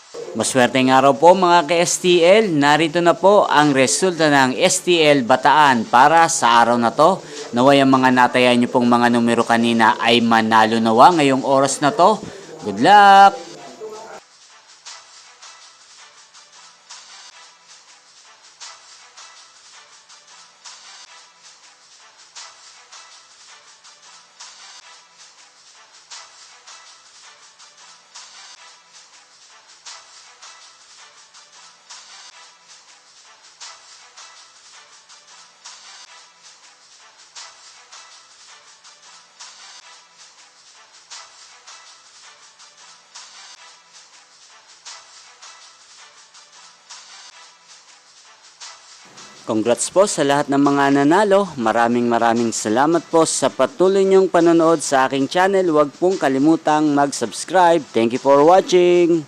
Maswerteng araw po mga ka-STL. Narito na po ang resulta ng STL Bataan para sa araw na to. Naway ang mga natayan nyo pong mga numero kanina ay manalo nawa ngayong oras na to. Good luck! Congrats po sa lahat ng mga nanalo. Maraming salamat po sa patuloy niyong panonood sa aking channel. Huwag pong kalimutang mag-subscribe. Thank you for watching.